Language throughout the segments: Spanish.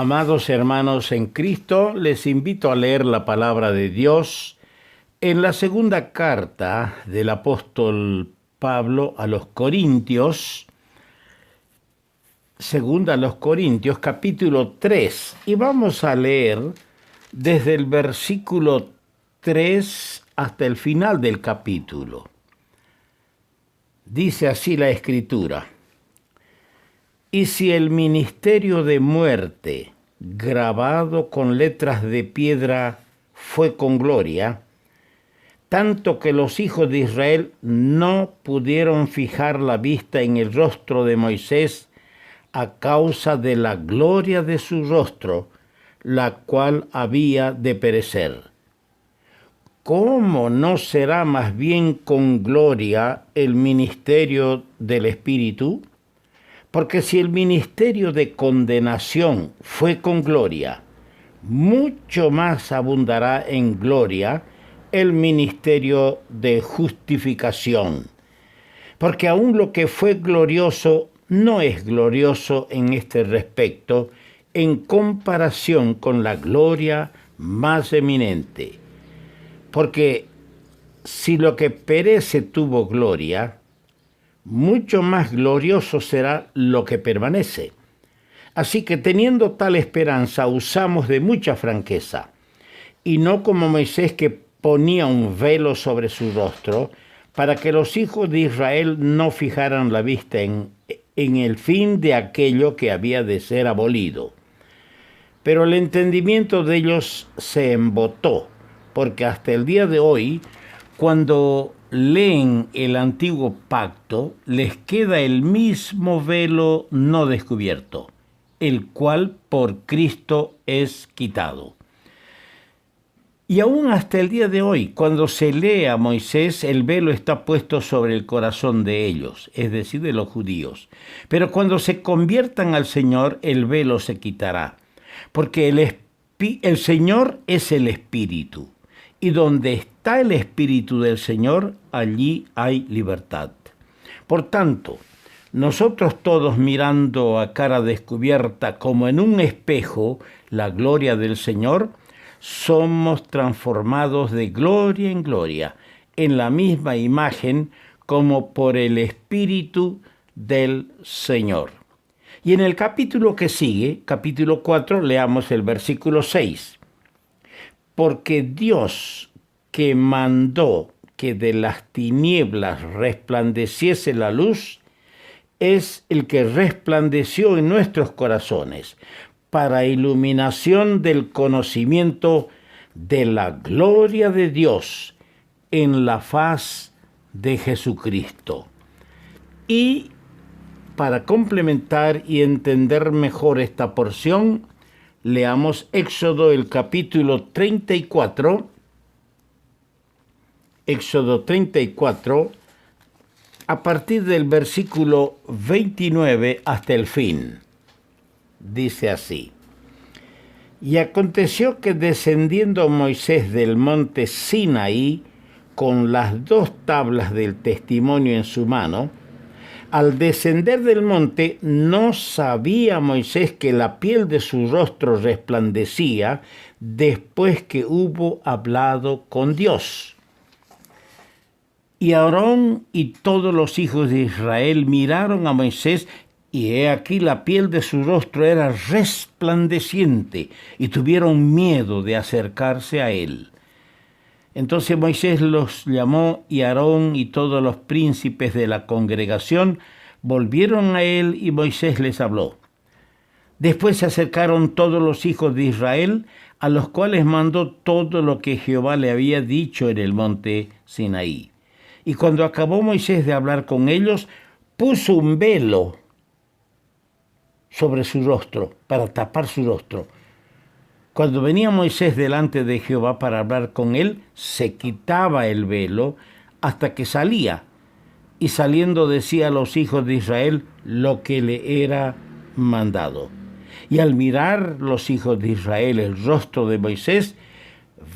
Amados hermanos en Cristo, les invito a leer la palabra de Dios en la segunda carta del apóstol Pablo a los Corintios, segunda a los Corintios, capítulo 3, y vamos a leer desde el versículo 3 hasta el final del capítulo. Dice así la Escritura: y si el ministerio de muerte, grabado con letras de piedra, fue con gloria, tanto que los hijos de Israel no pudieron fijar la vista en el rostro de Moisés a causa de la gloria de su rostro, la cual había de perecer. ¿Cómo no será más bien con gloria el ministerio del Espíritu? Porque si el ministerio de condenación fue con gloria, mucho más abundará en gloria el ministerio de justificación. Porque aún lo que fue glorioso no es glorioso en este respecto en comparación con la gloria más eminente. Porque si lo que perece tuvo gloria, mucho más glorioso será lo que permanece. Así que teniendo tal esperanza, usamos de mucha franqueza, y no como Moisés, que ponía un velo sobre su rostro, para que los hijos de Israel no fijaran la vista en el fin de aquello que había de ser abolido. Pero el entendimiento de ellos se embotó, porque hasta el día de hoy, cuando leen el antiguo pacto, les queda el mismo velo no descubierto, el cual por Cristo es quitado. Y aún hasta el día de hoy, cuando se lee a Moisés, el velo está puesto sobre el corazón de ellos, es decir, de los judíos. Pero cuando se conviertan al Señor, el velo se quitará, porque el Señor es el Espíritu. Y donde está el Espíritu del Señor, allí hay libertad. Por tanto, nosotros todos, mirando a cara descubierta como en un espejo la gloria del Señor, somos transformados de gloria en gloria, en la misma imagen como por el Espíritu del Señor. Y en el capítulo que sigue, capítulo 4, leamos el versículo 6. Porque Dios, que mandó que de las tinieblas resplandeciese la luz, es el que resplandeció en nuestros corazones para iluminación del conocimiento de la gloria de Dios en la faz de Jesucristo. Y para complementar y entender mejor esta porción, leamos Éxodo, el capítulo 34, Éxodo 34, a partir del versículo 29 hasta el fin. Dice así: y aconteció que descendiendo Moisés del monte Sinaí con las 2 tablas del testimonio en su mano, al descender del monte no sabía Moisés que la piel de su rostro resplandecía después que hubo hablado con Dios. Y Aarón y todos los hijos de Israel miraron a Moisés, y he aquí la piel de su rostro era resplandeciente, y tuvieron miedo de acercarse a él. Entonces Moisés los llamó, y Aarón y todos los príncipes de la congregación volvieron a él, y Moisés les habló. Después se acercaron todos los hijos de Israel, a los cuales mandó todo lo que Jehová le había dicho en el monte Sinaí. Y cuando acabó Moisés de hablar con ellos, puso un velo sobre su rostro, para tapar su rostro. Cuando venía Moisés delante de Jehová para hablar con él, se quitaba el velo hasta que salía, y saliendo decía a los hijos de Israel lo que le era mandado. Y al mirar los hijos de Israel el rostro de Moisés,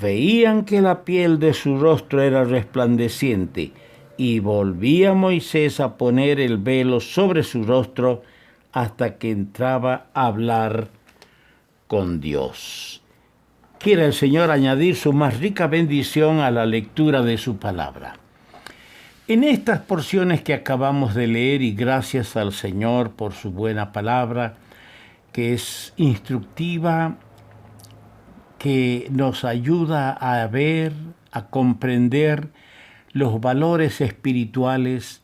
veían que la piel de su rostro era resplandeciente, y volvía Moisés a poner el velo sobre su rostro hasta que entraba a hablar con Dios. Quiera el Señor añadir su más rica bendición a la lectura de su palabra. En estas porciones que acabamos de leer, y gracias al Señor por su buena palabra, que es instructiva, que nos ayuda a ver, a comprender los valores espirituales,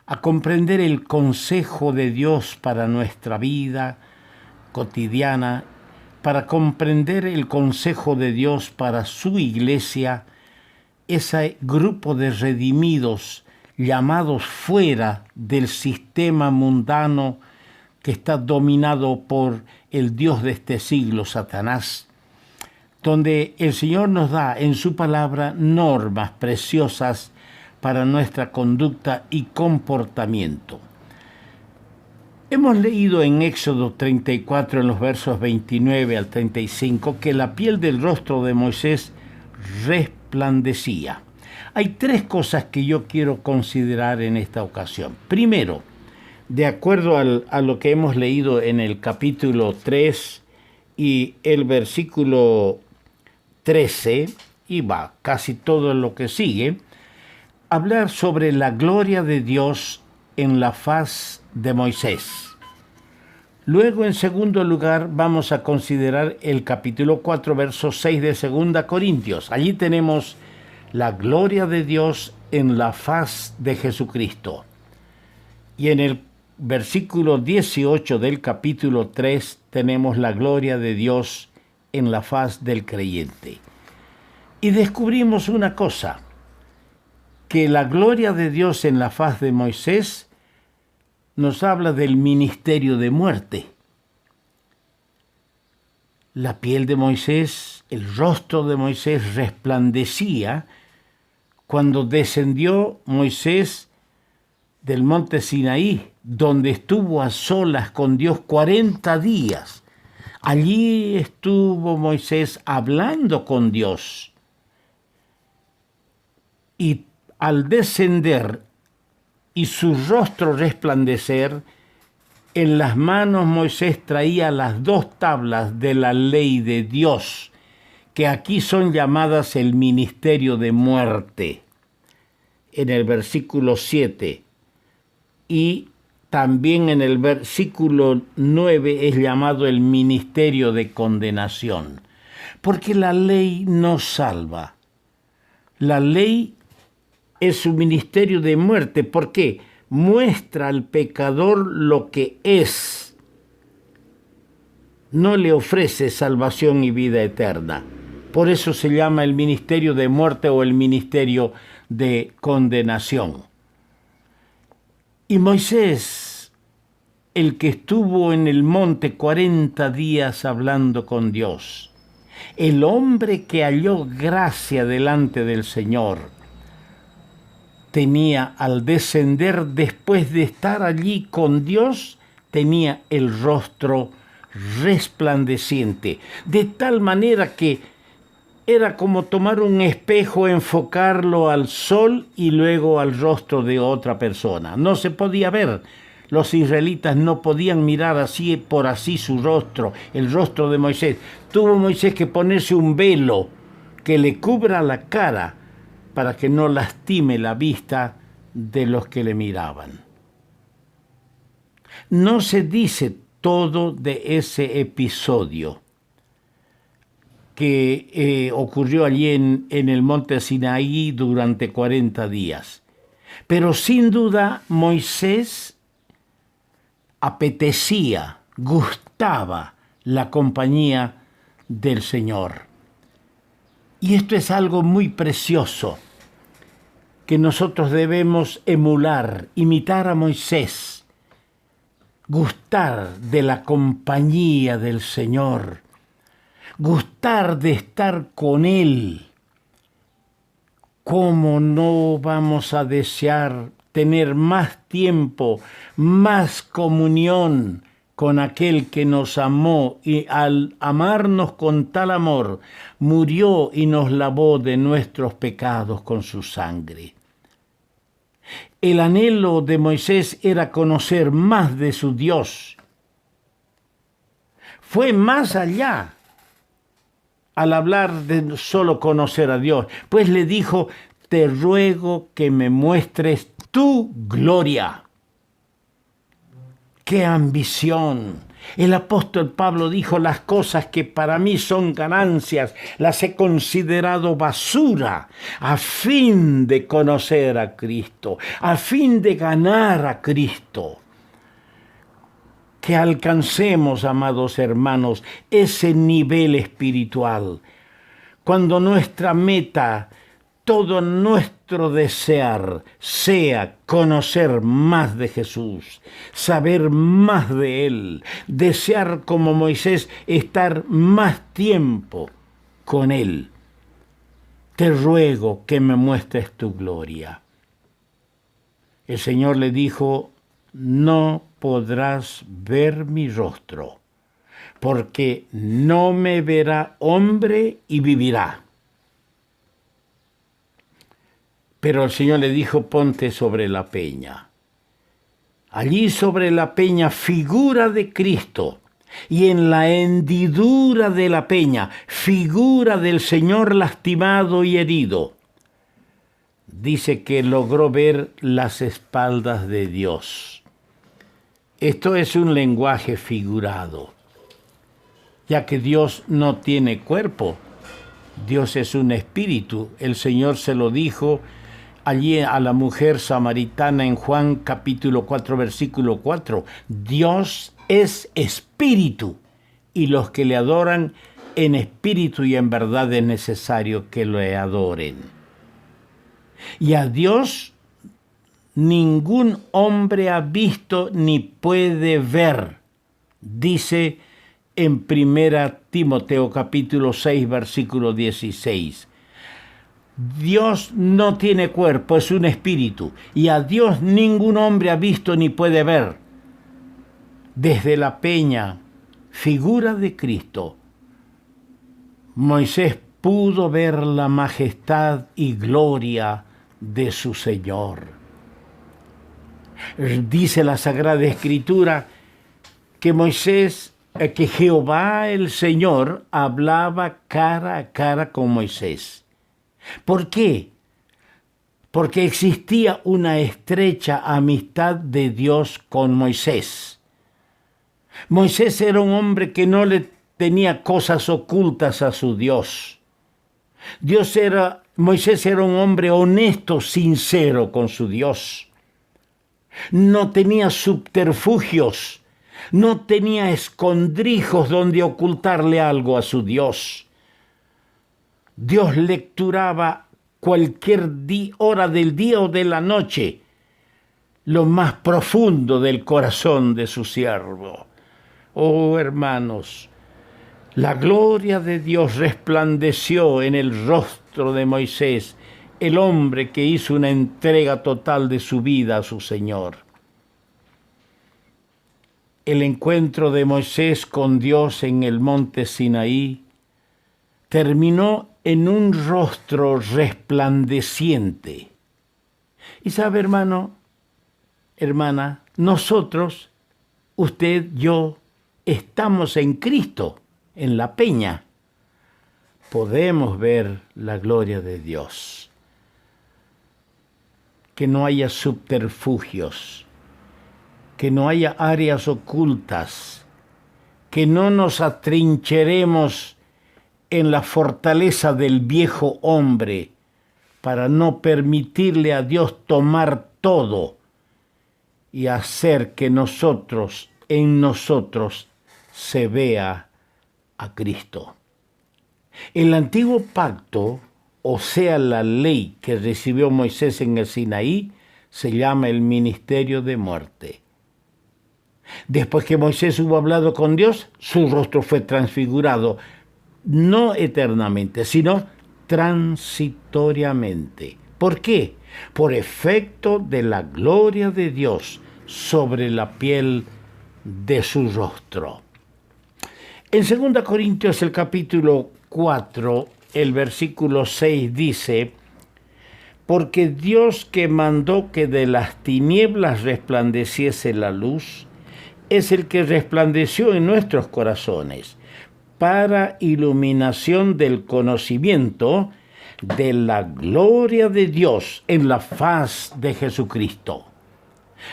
a comprender el consejo de Dios para nuestra vida cotidiana, para comprender el consejo de Dios para su iglesia, ese grupo de redimidos llamados fuera del sistema mundano que está dominado por el Dios de este siglo, Satanás, donde el Señor nos da en su palabra normas preciosas para nuestra conducta y comportamiento. Hemos leído en Éxodo 34, en los versos 29 al 35, que la piel del rostro de Moisés resplandecía. Hay tres cosas que yo quiero considerar en esta ocasión. Primero, de acuerdo a lo que hemos leído en el capítulo 3 y el versículo 13, y va casi todo lo que sigue, hablar sobre la gloria de Dios en la faz de Moisés. Luego, en segundo lugar, vamos a considerar el capítulo 4, verso 6 de 2 Corintios. Allí tenemos la gloria de Dios en la faz de Jesucristo. Y en el versículo 18 del capítulo 3 tenemos la gloria de Dios en la faz del creyente. Y descubrimos una cosa, que la gloria de Dios en la faz de Moisés nos habla del ministerio de muerte. La piel de Moisés, el rostro de Moisés resplandecía cuando descendió Moisés del monte Sinaí, donde estuvo a solas con Dios 40 días. Allí estuvo Moisés hablando con Dios. Y al descender y su rostro resplandecer, en las manos Moisés traía las 2 tablas de la ley de Dios, que aquí son llamadas el ministerio de muerte, en el versículo 7. Y también en el versículo 9 es llamado el ministerio de condenación, porque la ley no salva. La ley es un ministerio de muerte porque muestra al pecador lo que es. No le ofrece salvación y vida eterna. Por eso se llama el ministerio de muerte o el ministerio de condenación. Y Moisés, el que estuvo en el monte 40 días hablando con Dios, el hombre que halló gracia delante del Señor, tenía al descender después de estar allí con Dios, tenía el rostro resplandeciente, de tal manera que era como tomar un espejo, enfocarlo al sol y luego al rostro de otra persona. No se podía ver. Los israelitas no podían mirar así por así su rostro, el rostro de Moisés. Tuvo Moisés que ponerse un velo que le cubra la cara para que no lastime la vista de los que le miraban. No se dice todo de ese episodio que ocurrió allí en el monte Sinaí durante 40 días. Pero sin duda Moisés apetecía, gustaba la compañía del Señor. Y esto es algo muy precioso que nosotros debemos emular, imitar a Moisés, gustar de la compañía del Señor, gustar de estar con Él. ¿Cómo no vamos a desear tener más tiempo, más comunión con aquel que nos amó y al amarnos con tal amor, murió y nos lavó de nuestros pecados con su sangre? El anhelo de Moisés era conocer más de su Dios. fue más allá al hablar de solo conocer a Dios, pues le dijo, te ruego que me muestres tu gloria. ¡Qué ambición! El apóstol Pablo dijo, las cosas que para mí son ganancias, las he considerado basura, a fin de conocer a Cristo, a fin de ganar a Cristo. Que alcancemos, amados hermanos, ese nivel espiritual, cuando nuestra meta, todo nuestro desear sea conocer más de Jesús, saber más de Él, desear como Moisés estar más tiempo con Él. Te ruego que me muestres tu gloria. El Señor le dijo, no podrás ver mi rostro, porque no me verá hombre y vivirá. Pero el Señor le dijo, ponte sobre la peña. Allí sobre la peña, figura de Cristo, y en la hendidura de la peña, figura del Señor lastimado y herido. Dice que logró ver las espaldas de Dios. Esto es un lenguaje figurado, ya que Dios no tiene cuerpo. Dios es un espíritu. El Señor se lo dijo allí a la mujer samaritana en Juan capítulo 4, versículo 4. Dios es espíritu, y los que le adoran en espíritu y en verdad es necesario que le adoren. Y a Dios ningún hombre ha visto ni puede ver, dice en 1 Timoteo capítulo 6, versículo 16. Dios no tiene cuerpo, es un espíritu, y a Dios ningún hombre ha visto ni puede ver. Desde la peña, figura de Cristo, Moisés pudo ver la majestad y gloria de su Señor. Dice la Sagrada Escritura que que Jehová el Señor hablaba cara a cara con Moisés. ¿Por qué? Porque existía una estrecha amistad de Dios con Moisés. Moisés era un hombre que no le tenía cosas ocultas a su Dios. Moisés era un hombre honesto, sincero con su Dios. No tenía subterfugios, no tenía escondrijos donde ocultarle algo a su Dios. Dios lecturaba cualquier hora del día o de la noche lo más profundo del corazón de su siervo. Oh, hermanos, la gloria de Dios resplandeció en el rostro de Moisés, el hombre que hizo una entrega total de su vida a su Señor. El encuentro de Moisés con Dios en el monte Sinaí terminó en un rostro resplandeciente. Y sabe, hermano, hermana, nosotros, usted, yo, estamos en Cristo, en la peña. Podemos ver la gloria de Dios. Que no haya subterfugios, que no haya áreas ocultas, que no nos atrincheremos en la fortaleza del viejo hombre para no permitirle a Dios tomar todo y hacer que en nosotros se vea a Cristo. El antiguo pacto, o sea, la ley que recibió Moisés en el Sinaí, se llama el ministerio de muerte. Después que Moisés hubo hablado con Dios, su rostro fue transfigurado, no eternamente, sino transitoriamente. ¿Por qué? Por efecto de la gloria de Dios sobre la piel de su rostro. En 2 Corintios, el capítulo 4, el versículo 6 dice, porque Dios que mandó que de las tinieblas resplandeciese la luz, es el que resplandeció en nuestros corazones para iluminación del conocimiento de la gloria de Dios en la faz de Jesucristo.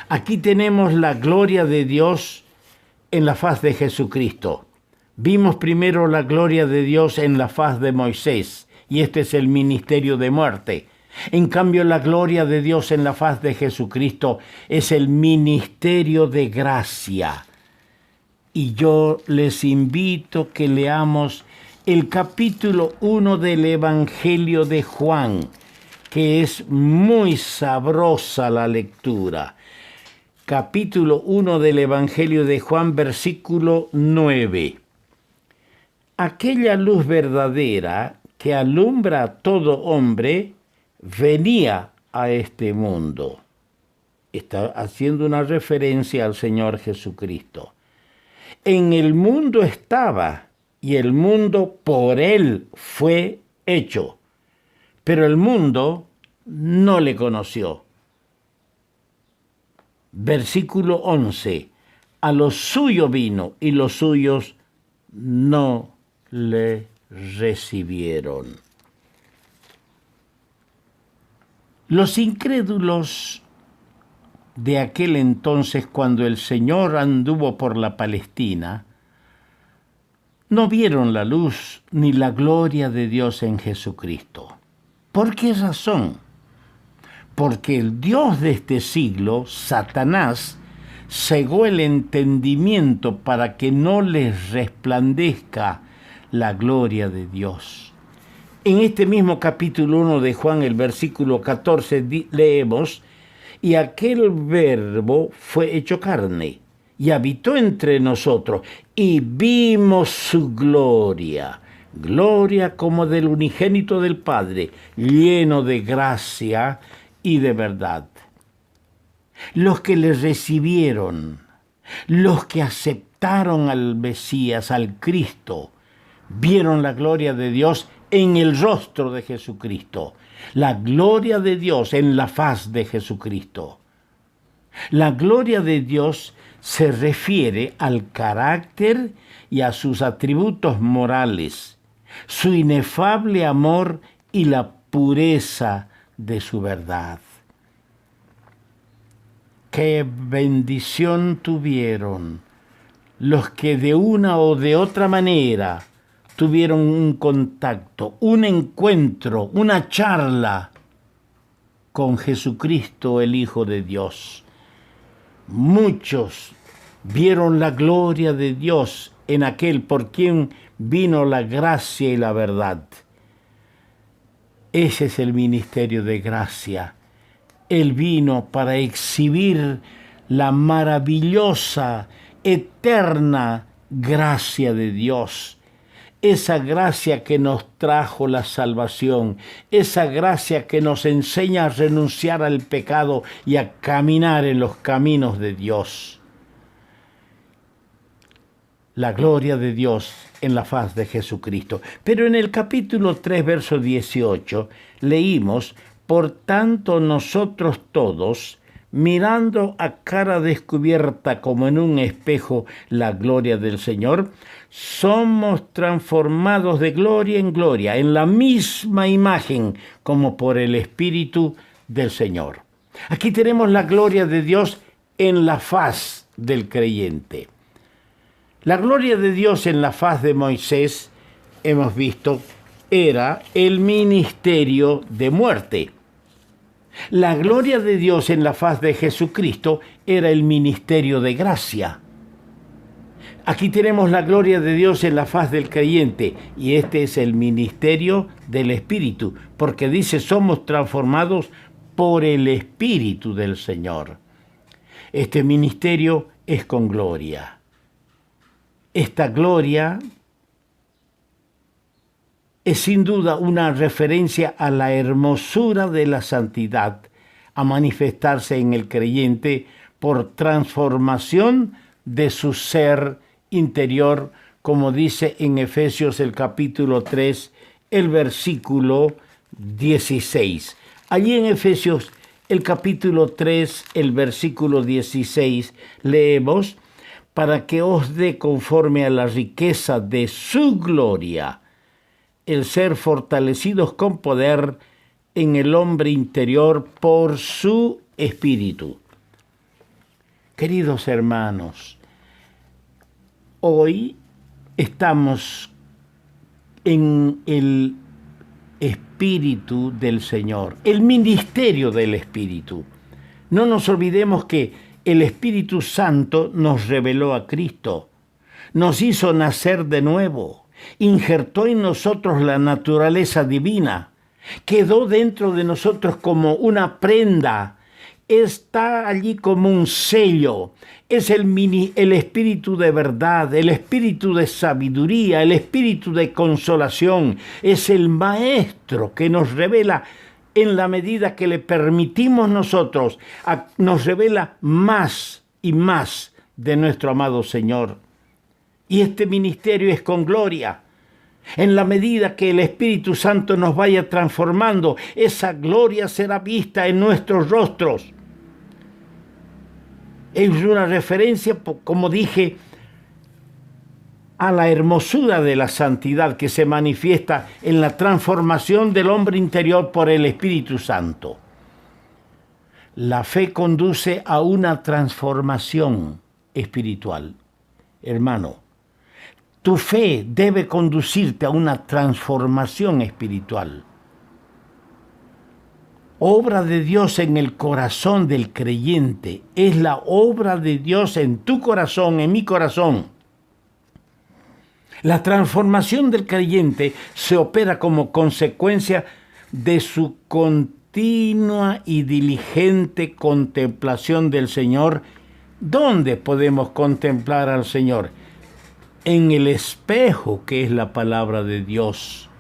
Aquí tenemos la gloria de Dios en la faz de Jesucristo. Vimos primero la gloria de Dios en la faz de Moisés, y este es el ministerio de muerte. En cambio, la gloria de Dios en la faz de Jesucristo es el ministerio de gracia. Y yo les invito que leamos el capítulo 1 del Evangelio de Juan, que es muy sabrosa la lectura. Capítulo 1 del Evangelio de Juan, versículo 9. Aquella luz verdadera que alumbra a todo hombre venía a este mundo. Está haciendo una referencia al Señor Jesucristo. En el mundo estaba, y el mundo por él fue hecho, pero el mundo no le conoció. Versículo 11. A los suyos vino, y los suyos no le recibieron. Los incrédulos de aquel entonces, cuando el Señor anduvo por la Palestina, no vieron la luz ni la gloria de Dios en Jesucristo. ¿Por qué razón? Porque el Dios de este siglo, Satanás, cegó el entendimiento para que no les resplandezca la gloria de Dios. En este mismo capítulo 1 de Juan, el versículo 14, leemos: y aquel verbo fue hecho carne, y habitó entre nosotros, y vimos su gloria, gloria como del unigénito del Padre, lleno de gracia y de verdad. Los que le recibieron, los que aceptaron al Mesías, al Cristo, vieron la gloria de Dios en el rostro de Jesucristo, la gloria de Dios en la faz de Jesucristo. La gloria de Dios se refiere al carácter y a sus atributos morales, su inefable amor y la pureza de su verdad. ¡Qué bendición tuvieron los que de una o de otra manera tuvieron un contacto, un encuentro, una charla con Jesucristo, el Hijo de Dios! Muchos vieron la gloria de Dios en aquel por quien vino la gracia y la verdad. Ese es el ministerio de gracia. Él vino para exhibir la maravillosa, eterna gracia de Dios. Esa gracia que nos trajo la salvación, esa gracia que nos enseña a renunciar al pecado y a caminar en los caminos de Dios. La gloria de Dios en la faz de Jesucristo. Pero en el capítulo 3, verso 18, leímos: por tanto nosotros todos, mirando a cara descubierta como en un espejo la gloria del Señor, somos transformados de gloria en gloria, en la misma imagen como por el Espíritu del Señor. Aquí tenemos la gloria de Dios en la faz del creyente. La gloria de Dios en la faz de Moisés, hemos visto, era el ministerio de muerte. La gloria de Dios en la faz de Jesucristo era el ministerio de gracia. Aquí tenemos la gloria de Dios en la faz del creyente, y este es el ministerio del Espíritu, porque dice: somos transformados por el Espíritu del Señor. Este ministerio es con gloria. Esta gloria es sin duda una referencia a la hermosura de la santidad, a manifestarse en el creyente por transformación de su ser interior, como dice en Efesios el capítulo 3, el versículo 16. Allí en Efesios el capítulo 3, el versículo 16, leemos: para que os dé conforme a la riqueza de su gloria el ser fortalecidos con poder en el hombre interior por su Espíritu. Queridos hermanos, hoy estamos en el Espíritu del Señor, el ministerio del Espíritu. No nos olvidemos que el Espíritu Santo nos reveló a Cristo, nos hizo nacer de nuevo, injertó en nosotros la naturaleza divina, quedó dentro de nosotros como una prenda, está allí como un sello. Es el espíritu de verdad, el espíritu de sabiduría, el espíritu de consolación. Es el maestro que nos revela en la medida que le permitimos nosotros, nos revela más y más de nuestro amado Señor. Y este ministerio es con gloria. En la medida que el Espíritu Santo nos vaya transformando, esa gloria será vista en nuestros rostros. Es una referencia, como dije, a la hermosura de la santidad que se manifiesta en la transformación del hombre interior por el Espíritu Santo. La fe conduce a una transformación espiritual. Hermano, tu fe debe conducirte a una transformación espiritual. Obra de Dios en el corazón del creyente es la obra de Dios en tu corazón, en mi corazón. La transformación del creyente se opera como consecuencia de su continua y diligente contemplación del Señor. ¿Dónde podemos contemplar al Señor? En el espejo que es la palabra de Dios.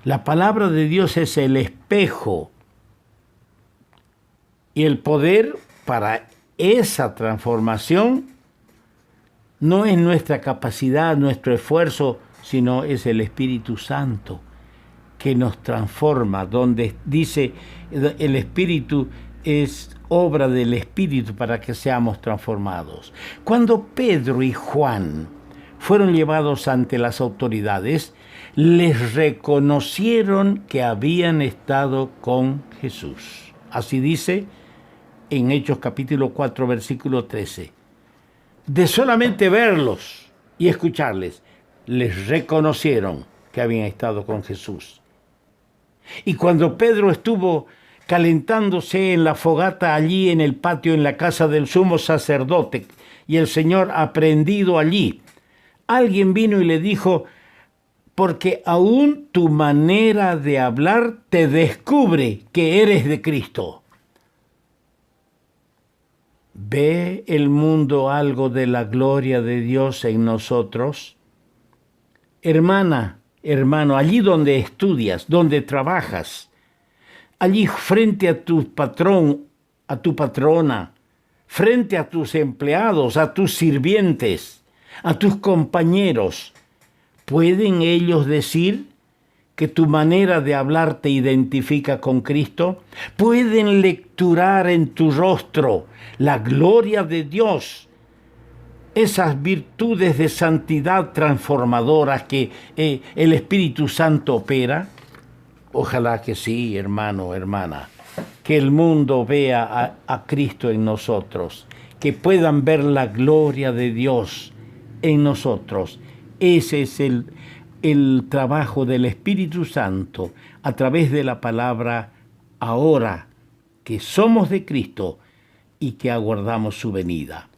La palabra de Dios es el espejo. Y el poder para esa transformación no es nuestra capacidad, nuestro esfuerzo, sino es el Espíritu Santo que nos transforma, donde dice el Espíritu es obra del Espíritu para que seamos transformados. Cuando Pedro y Juan fueron llevados ante las autoridades, les reconocieron que habían estado con Jesús. Así dice en Hechos capítulo 4, versículo 13. De solamente verlos y escucharles, les reconocieron que habían estado con Jesús. Y cuando Pedro estuvo calentándose en la fogata allí en el patio en la casa del sumo sacerdote y el Señor ha prendido allí, alguien vino y le dijo: porque aún tu manera de hablar te descubre que eres de Cristo. ¿Ve el mundo algo de la gloria de Dios en nosotros? Hermana, hermano, allí donde estudias, donde trabajas, allí frente a tu patrón, a tu patrona, frente a tus empleados, a tus sirvientes, a tus compañeros, ¿pueden ellos decir que tu manera de hablar te identifica con Cristo? ¿Pueden lecturar en tu rostro la gloria de Dios, esas virtudes de santidad transformadoras que el Espíritu Santo opera? Ojalá que sí, hermano, hermana, que el mundo vea a Cristo en nosotros, que puedan ver la gloria de Dios en nosotros. Ese es el trabajo del Espíritu Santo a través de la palabra, ahora que somos de Cristo y que aguardamos su venida.